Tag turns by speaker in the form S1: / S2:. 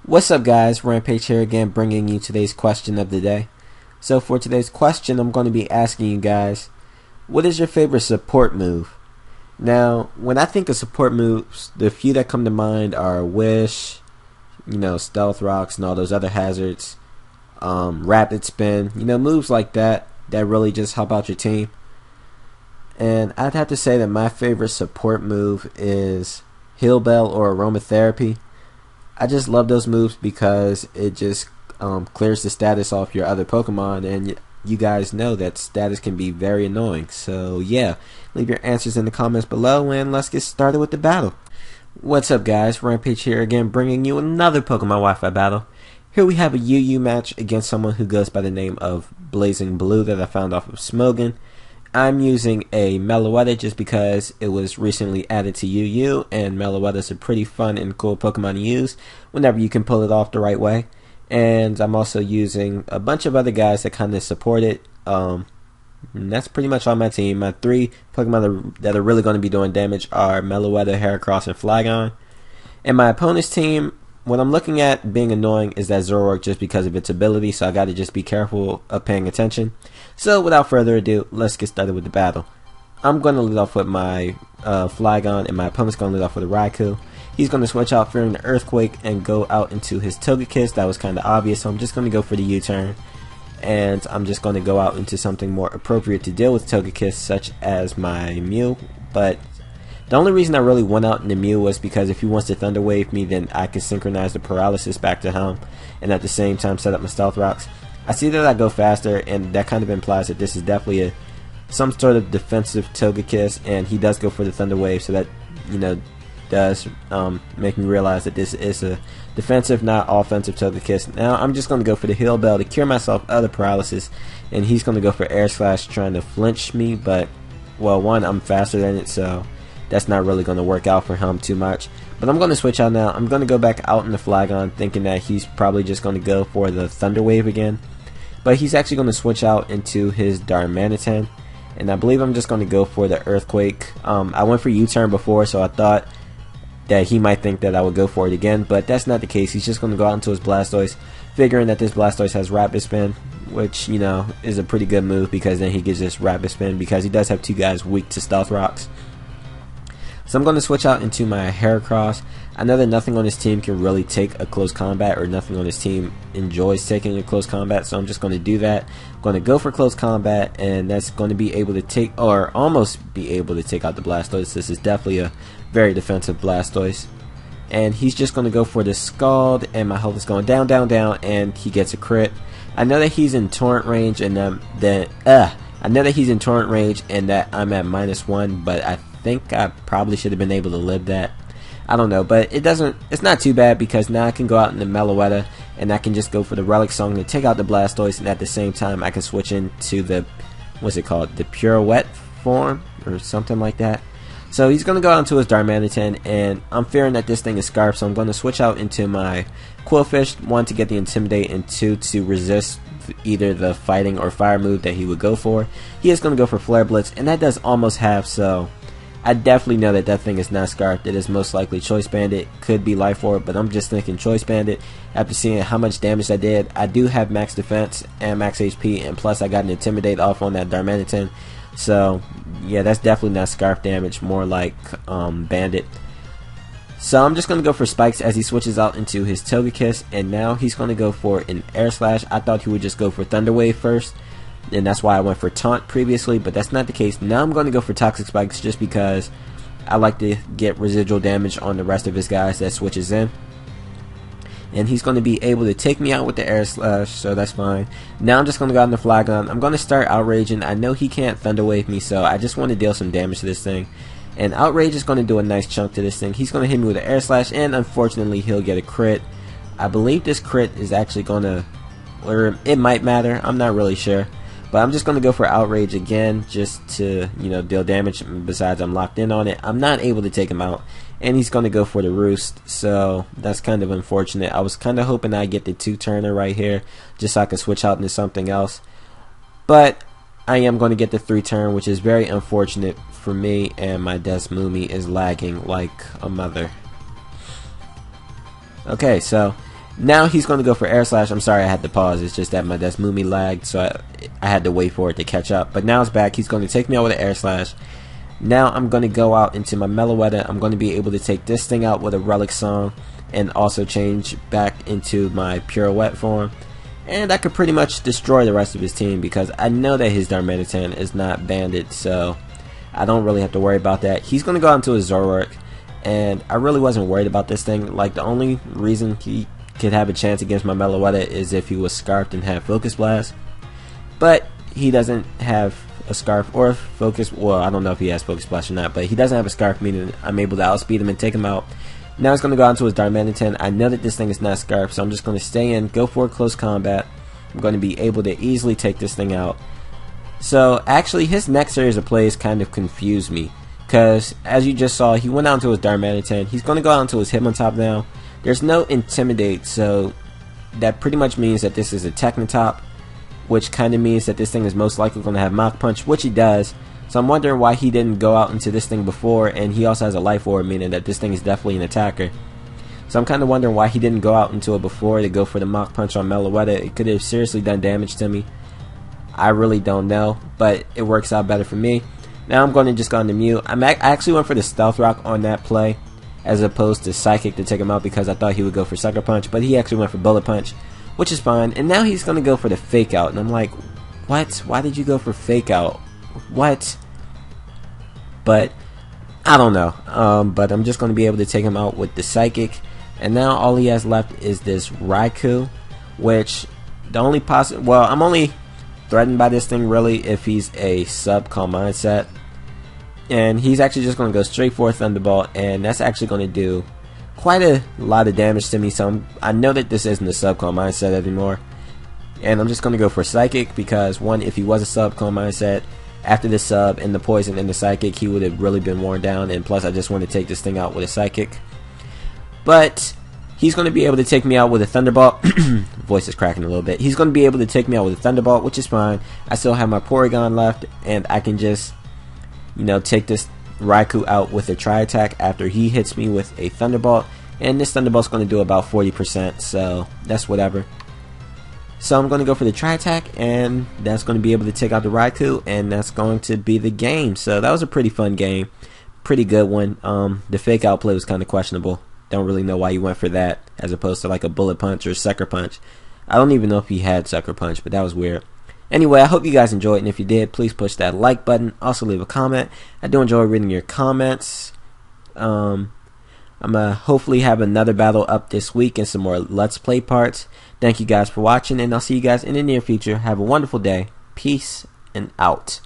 S1: What's up guys, Rampage here again bringing you today's question of the day. So for today's question I'm going to be asking you guys, what is your favorite support move? Now when I think of support moves, the few that come to mind are Wish, Stealth Rocks and all those other hazards, Rapid Spin, moves like that really just help out your team. And I'd have to say that my favorite support move is Heal Bell or Aromatherapy. I just love those moves because it just clears the status off your other Pokemon, and you guys know that status can be very annoying. So yeah, leave your answers in the comments below and let's get started with the battle. What's up guys, Rampage here again bringing you another Pokemon Wi-Fi battle. Here we have a UU match against someone who goes by the name of BlazingBlue that I found off of Smogon. I'm using a Meloetta just because it was recently added to UU, and Meloetta is a pretty fun and cool Pokemon to use whenever you can pull it off the right way. And I'm also using a bunch of other guys that kind of support it. And that's pretty much on my team. My three Pokemon that are really going to be doing damage are Meloetta, Heracross, and Flygon. And my opponent's team, what I'm looking at being annoying is that Zoroark just because of its ability, so I gotta just be careful of paying attention. So without further ado, let's get started with the battle. I'm going to lead off with my Flygon, and my opponent's going to lead off with a Raikou. He's going to switch out fearing the Earthquake and go out into his Togekiss. That was kind of obvious, so I'm just going to go for the U-turn. And I'm just going to go out into something more appropriate to deal with Togekiss, such as my Mew. But the only reason I really went out in the Mew was because if he wants to Thunder Wave me, then I can synchronize the Paralysis back to him, and at the same time set up my Stealth Rocks. I see that I go faster, and that kind of implies that this is definitely some sort of defensive Togekiss, and he does go for the Thunder Wave, so that does make me realize that this is a defensive, not offensive Togekiss. Now I'm just going to go for the Heal Bell to cure myself of the Paralysis, and he's going to go for Air Slash trying to flinch me, but well, one, I'm faster than it, so that's not really going to work out for him too much. But I'm going to switch out now. I'm going to go back out in the Flygon thinking that he's probably just going to go for the Thunder Wave again. But he's actually going to switch out into his Darmanitan. And I believe I'm just going to go for the Earthquake. I went for U-turn before, so I thought that he might think that I would go for it again. But that's not the case. He's just going to go out into his Blastoise, figuring that this Blastoise has Rapid Spin, which, is a pretty good move because then he gives this Rapid Spin because he does have two guys weak to Stealth Rocks. So I'm going to switch out into my Heracross. I know that nothing on this team can really take a close combat, or nothing on this team enjoys taking a close combat, so I'm just going to do that. I'm going to go for close combat, and that's going to be able to take, or almost be able to take out the Blastoise. This is definitely a very defensive Blastoise. And he's just going to go for the Scald, and my health is going down, down, down, and he gets a crit. I know that he's in Torrent range, and that I'm at -1, but I think I probably should have been able to live that. I don't know, but it's not too bad because now I can go out in the Meloetta and I can just go for the Relic Song to take out the Blastoise, and at the same time I can switch into the, what's it called, the Pirouette form or something like that. So he's going to go out into his Darmanitan, and I'm fearing that this thing is Scarf, so I'm going to switch out into my Quillfish, one to get the Intimidate and two to resist either the Fighting or Fire move that he would go for. He is going to go for Flare Blitz, and that does almost half, so I definitely know that that thing is not Scarfed. It is most likely Choice Bandit, could be Life Orb, but I'm just thinking Choice Bandit after seeing how much damage I did. I do have max defense and max HP, and plus I got an Intimidate off on that Darmanitan. So yeah, that's definitely not Scarf damage, more like Bandit. So I'm just going to go for Spikes as he switches out into his Togekiss, and now he's going to go for an Air Slash. I thought he would just go for Thunder Wave first, and that's why I went for Taunt previously, but that's not the case. Now I'm going to go for Toxic Spikes just because I like to get residual damage on the rest of his guys that switches in. And he's going to be able to take me out with the Air Slash, so that's fine. Now I'm just going to go out in the Flygon. I'm going to start Outraging. I know he can't Thunder Wave me, so I just want to deal some damage to this thing. And Outrage is going to do a nice chunk to this thing. He's going to hit me with an Air Slash, and unfortunately he'll get a crit. I believe this crit is actually going to, or it might matter, I'm not really sure. But I'm just going to go for Outrage again just to, deal damage. Besides, I'm locked in on it. I'm not able to take him out. And he's going to go for the Roost. So that's kind of unfortunate. I was kind of hoping I'd get the two-turner right here just so I could switch out into something else. But I am going to get the three-turn, which is very unfortunate for me. And my Desmumi is lagging like a mother. Okay, so Now he's going to go for Air Slash. I'm sorry I had to pause. It's just that my Desmumi lagged, so I had to wait for it to catch up. But now it's back. He's going to take me out with an Air Slash. Now I'm going to go out into my Meloetta. I'm going to be able to take this thing out with a Relic Song and also change back into my Pirouette form. And I could pretty much destroy the rest of his team because I know that his Darmanitan is not banded, so I don't really have to worry about that. He's going to go out into a Zoroark, and I really wasn't worried about this thing. Like, the only reason he could have a chance against my Meloetta is if he was Scarfed and had Focus Blast. But he doesn't have a Scarf or Focus. Well, I don't know if he has Focus Blast or not, but he doesn't have a Scarf, meaning I'm able to outspeed him and take him out. Now he's going to go into his Darmanitan. I know that this thing is not Scarf, so I'm just going to stay in, go for a close combat. I'm going to be able to easily take this thing out. So actually his next series of plays kind of confused me, because as you just saw, he went out into his Darmanitan. He's going to go out into his Hitmontop now. There's no Intimidate, so that pretty much means that this is a Technotop, which kind of means that this thing is most likely going to have Mach Punch, which he does. So I'm wondering why he didn't go out into this thing before, and he also has a Life Orb, meaning that this thing is definitely an attacker. So I'm kind of wondering why he didn't go out into it before to go for the Mach Punch on Meloetta. It could have seriously done damage to me. I really don't know, but it works out better for me. Now I'm going to just go into Mew. I actually went for the Stealth Rock on that play, as opposed to Psychic to take him out because I thought he would go for Sucker Punch, but he actually went for Bullet Punch, which is fine. And now he's going to go for the Fake Out, and I'm like, what? Why did you go for Fake Out? What? But I don't know. But I'm just going to be able to take him out with the Psychic. And now all he has left is this Raikou, which the only well, I'm only threatened by this thing really if he's a sub Calm Mindset. And he's actually just going to go straight for a Thunderbolt, and that's actually going to do quite a lot of damage to me. So I know that this isn't a sub Calm Mindset anymore. And I'm just going to go for Psychic because, one, if he was a sub Calm Mindset, after the sub and the poison and the Psychic, he would have really been worn down, and plus I just want to take this thing out with a Psychic. But he's going to be able to take me out with a Thunderbolt. Voice is cracking a little bit. He's going to be able to take me out with a Thunderbolt, which is fine. I still have my Porygon left, and I can just, you know, take this Raikou out with a Tri-Attack after he hits me with a Thunderbolt. And this Thunderbolt's going to do about 40%, so that's whatever. So I'm going to go for the Tri-Attack, and that's going to be able to take out the Raikou, and that's going to be the game. So that was a pretty fun game. Pretty good one. The Fake Out play was kind of questionable. Don't really know why he went for that, as opposed to like a Bullet Punch or Sucker Punch. I don't even know if he had Sucker Punch, but that was weird. Anyway, I hope you guys enjoyed, and if you did, please push that like button. Also leave a comment. I do enjoy reading your comments. I'm going to hopefully have another battle up this week and some more Let's Play parts. Thank you guys for watching, and I'll see you guys in the near future. Have a wonderful day. Peace and out.